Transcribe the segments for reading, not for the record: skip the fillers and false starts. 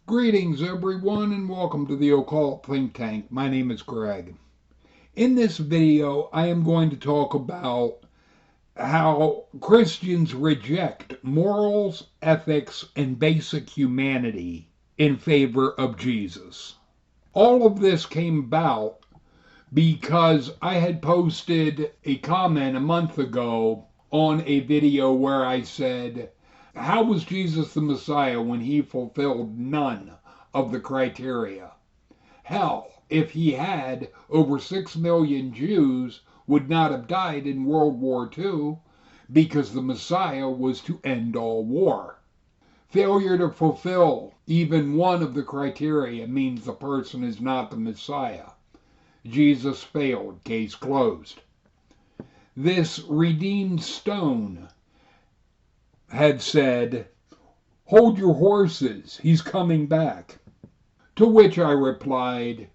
Greetings, everyone, and welcome to the Occult Think Tank. My name is Greg. In this video, I am going to talk about how Christians reject morals, ethics, and basic humanity in favor of Jesus. All of this came about because I had posted a comment a month ago on a video where I said, how was Jesus the Messiah when he fulfilled none of the criteria? Hell, if he had, over 6 million Jews would not have died in World War II because the Messiah was to end all war. Failure to fulfill even one of the criteria means the person is not the Messiah. Jesus failed, case closed. This redeemed stone had said, hold your horses, he's coming back. To which I replied,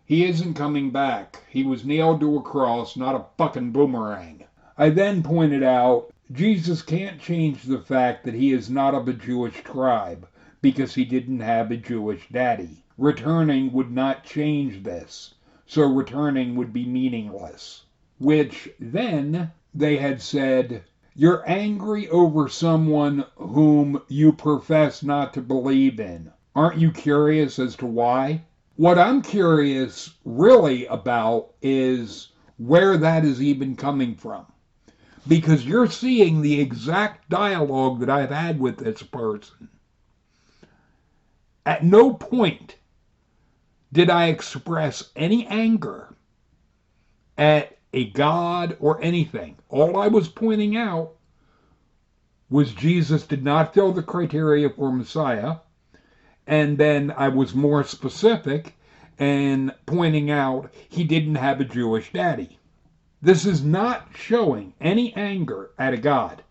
he isn't coming back. He was nailed to a cross, not a fucking boomerang. I then pointed out, Jesus can't change the fact that he is not of a Jewish tribe because he didn't have a Jewish daddy. Returning would not change this, so returning would be meaningless. Which then they had said, you're angry over someone whom you profess not to believe in. Aren't you curious as to why? What I'm curious really about is where that is even coming from. Because you're seeing the exact dialogue that I've had with this person. At no point did I express any anger at a God or anything. All I was pointing out was Jesus did not fill the criteria for Messiah. And then I was more specific and pointing out he didn't have a Jewish daddy. This is not showing any anger at a God.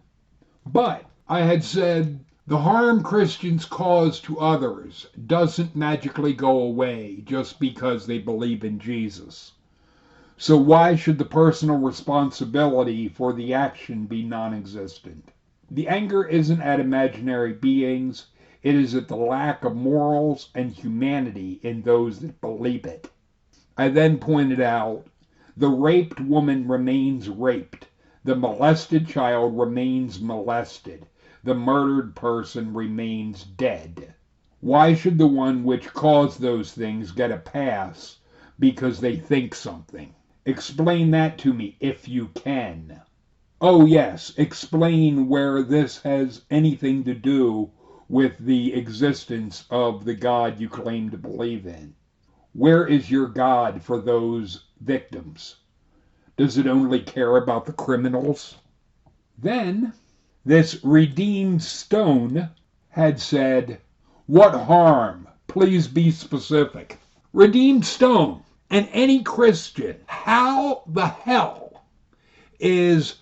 But I had said the harm Christians cause to others doesn't magically go away just because they believe in Jesus. So why should the personal responsibility for the action be non-existent? The anger isn't at imaginary beings. It is at the lack of morals and humanity in those that believe it. I then pointed out, the raped woman remains raped. The molested child remains molested. The murdered person remains dead. Why should the one which caused those things get a pass because they think something? Explain that to me if you can. Oh yes, explain where this has anything to do with the existence of the God you claim to believe in. Where is your God for those victims? Does it only care about the criminals? Then, this redeemed stone had said, what harm? Please be specific. Redeemed stone. And any Christian, how the hell is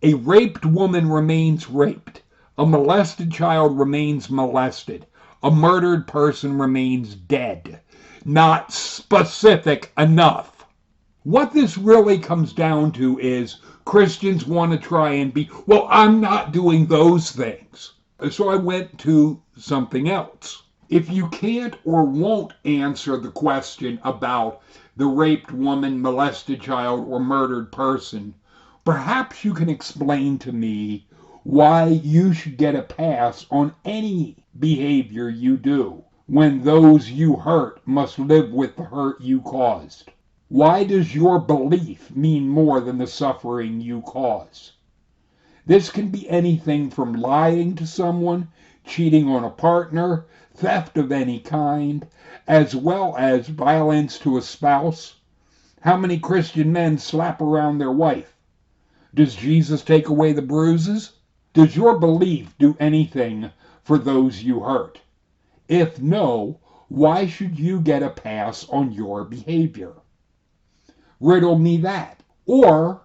a raped woman remains raped? A molested child remains molested. A murdered person remains dead. Not specific enough. What this really comes down to is Christians want to try and be, well, I'm not doing those things. So I went to something else. If you can't or won't answer the question about the raped woman, molested child, or murdered person, perhaps you can explain to me why you should get a pass on any behavior you do when those you hurt must live with the hurt you caused. Why does your belief mean more than the suffering you cause? This can be anything from lying to someone, cheating on a partner, theft of any kind, as well as violence to a spouse. How many Christian men slap around their wife? Does Jesus take away the bruises? Does your belief do anything for those you hurt? If no, why should you get a pass on your behavior? Riddle me that. Or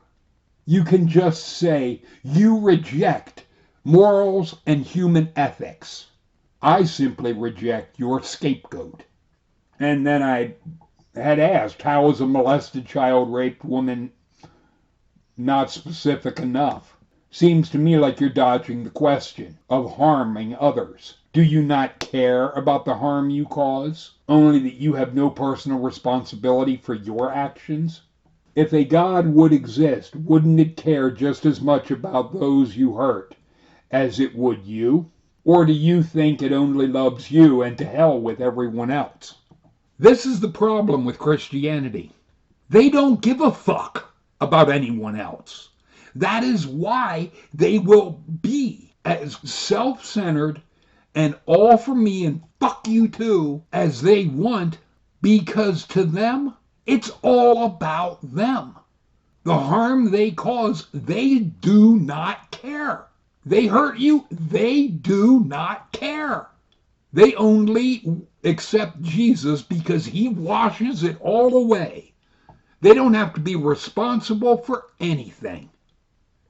you can just say you reject morals and human ethics. I simply reject your scapegoat. And then I had asked, how is a molested child, raped woman not specific enough? Seems to me like you're dodging the question of harming others. Do you not care about the harm you cause, only that you have no personal responsibility for your actions? If a God would exist, wouldn't it care just as much about those you hurt as it would you? Or do you think it only loves you and to hell with everyone else? This is the problem with Christianity. They don't give a fuck about anyone else. That is why they will be as self-centered and all for me and fuck you too as they want, because to them, it's all about them. The harm they cause, they do not care. They hurt you, they do not care. They only accept Jesus because he washes it all away. They don't have to be responsible for anything.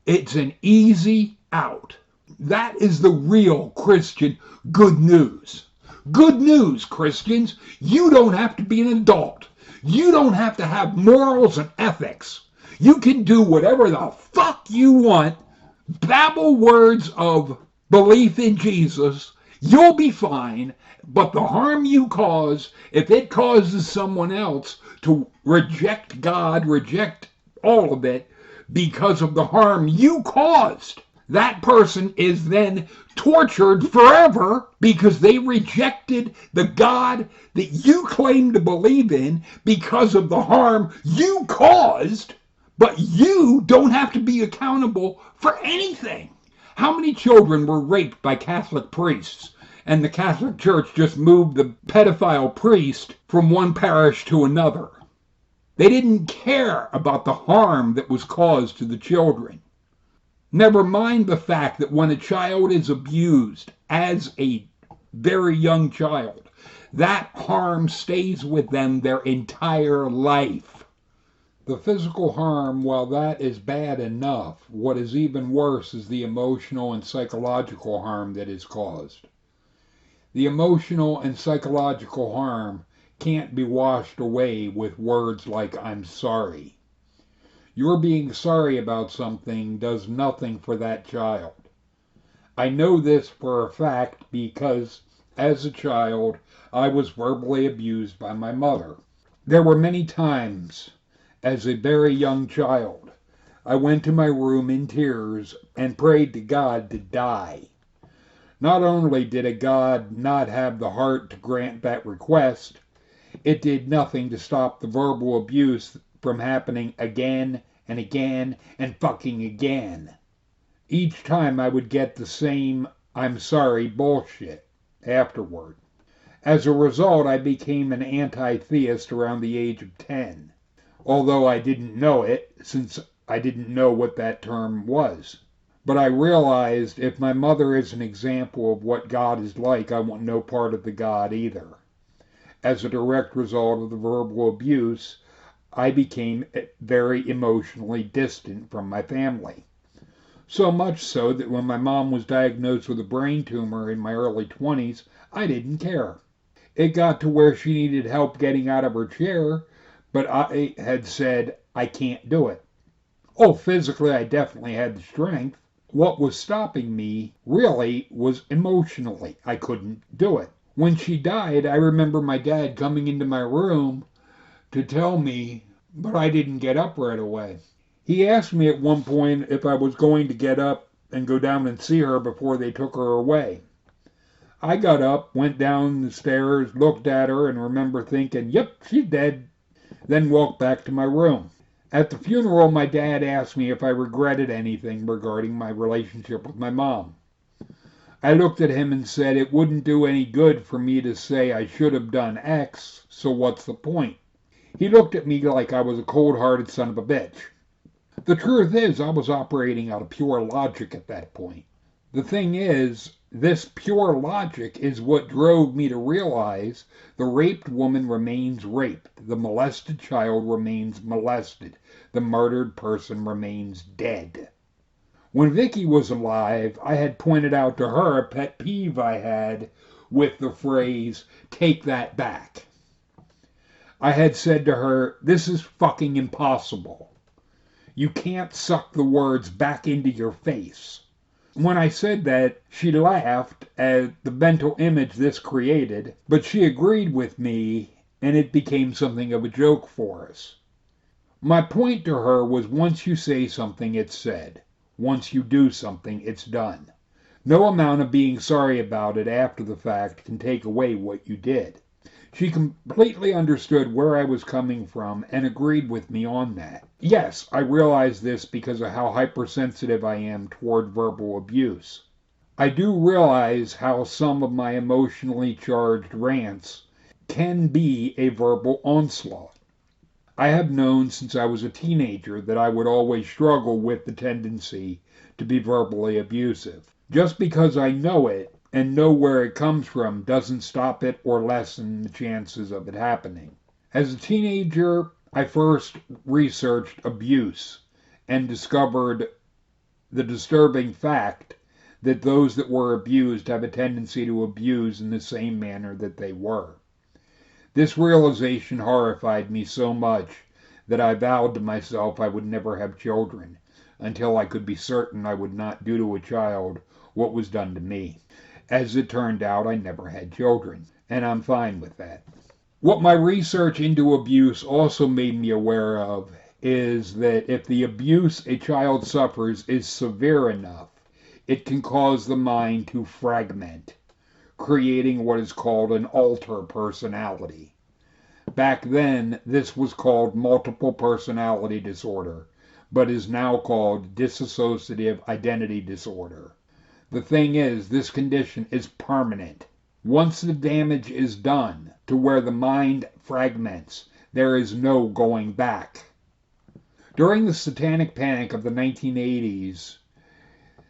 It's an easy out. That is the real Christian good news. Good news, Christians. You don't have to be an adult. You don't have to have morals and ethics. You can do whatever the fuck you want. Babble words of belief in Jesus. You'll be fine. But the harm you cause, if it causes someone else to reject God, reject all of it because of the harm you caused, that person is then tortured forever because they rejected the God that you claim to believe in because of the harm you caused, but you don't have to be accountable for anything. How many children were raped by Catholic priests? And the Catholic Church just moved the pedophile priest from one parish to another. They didn't care about the harm that was caused to the children. Never mind the fact that when a child is abused as a very young child, that harm stays with them their entire life. The physical harm, while that is bad enough, what is even worse is the emotional and psychological harm that is caused. The emotional and psychological harm can't be washed away with words like "I'm sorry." Your being sorry about something does nothing for that child. I know this for a fact because, as a child, I was verbally abused by my mother. There were many times, as a very young child, I went to my room in tears and prayed to God to die. Not only did a God not have the heart to grant that request, it did nothing to stop the verbal abuse from happening again and again and fucking again. Each time I would get the same "I'm sorry" bullshit afterward. As a result, I became an anti-theist around the age of 10, although I didn't know it since I didn't know what that term was. But I realized if my mother is an example of what God is like, I want no part of the God either. As a direct result of the verbal abuse, I became very emotionally distant from my family. So much so that when my mom was diagnosed with a brain tumor in my early 20s, I didn't care. It got to where she needed help getting out of her chair, but I had said, I can't do it. Oh, physically, I definitely had the strength. What was stopping me, really, was emotionally. I couldn't do it. When she died, I remember my dad coming into my room to tell me, but I didn't get up right away. He asked me at one point if I was going to get up and go down and see her before they took her away. I got up, went down the stairs, looked at her, and remember thinking, yep, she's dead, then walked back to my room. At the funeral, my dad asked me if I regretted anything regarding my relationship with my mom. I looked at him and said it wouldn't do any good for me to say I should have done X, so what's the point? He looked at me like I was a cold-hearted son of a bitch. The truth is, I was operating out of pure logic at that point. The thing is, this pure logic is what drove me to realize the raped woman remains raped, the molested child remains molested, the murdered person remains dead. When Vicky was alive, I had pointed out to her a pet peeve I had with the phrase, "take that back." I had said to her, this is fucking impossible. You can't suck the words back into your face. When I said that, she laughed at the mental image this created, but she agreed with me and it became something of a joke for us. My point to her was once you say something, it's said. Once you do something, it's done. No amount of being sorry about it after the fact can take away what you did. She completely understood where I was coming from and agreed with me on that. Yes, I realize this because of how hypersensitive I am toward verbal abuse. I do realize how some of my emotionally charged rants can be a verbal onslaught. I have known since I was a teenager that I would always struggle with the tendency to be verbally abusive. Just because I know it and know where it comes from doesn't stop it or lessen the chances of it happening. As a teenager, I first researched abuse and discovered the disturbing fact that those that were abused have a tendency to abuse in the same manner that they were. This realization horrified me so much that I vowed to myself I would never have children until I could be certain I would not do to a child what was done to me. As it turned out, I never had children, and I'm fine with that. What my research into abuse also made me aware of is that if the abuse a child suffers is severe enough, it can cause the mind to fragment, creating what is called an alter personality. Back then, this was called multiple personality disorder, but is now called dissociative identity disorder. The thing is, this condition is permanent. Once the damage is done to where the mind fragments, there is no going back. During the satanic panic of the 1980s,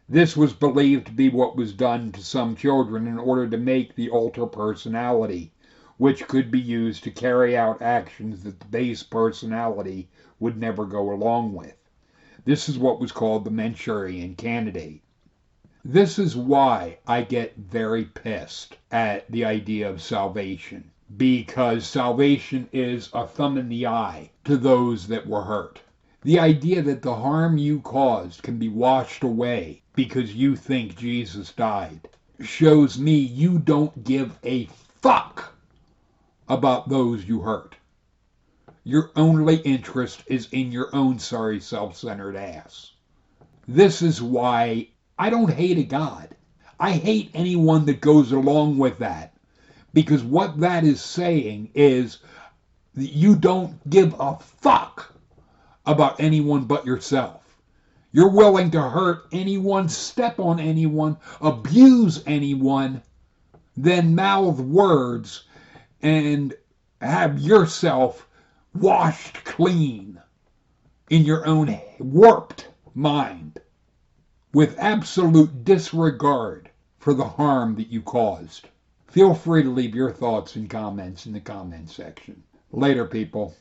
this was believed to be what was done to some children in order to make the alter personality, which could be used to carry out actions that the base personality would never go along with. This is what was called the Manchurian Candidate. This is why I get very pissed at the idea of salvation, because salvation is a thumb in the eye to those that were hurt. The idea that the harm you caused can be washed away because you think Jesus died shows me you don't give a fuck about those you hurt. Your only interest is in your own sorry self-centered ass. This is why I don't hate a God. I hate anyone that goes along with that, because what that is saying is that you don't give a fuck about anyone but yourself. You're willing to hurt anyone, step on anyone, abuse anyone, then mouth words and have yourself washed clean in your own warped mind with absolute disregard for the harm that you caused. Feel free to leave your thoughts and comments in the comment section. Later, people.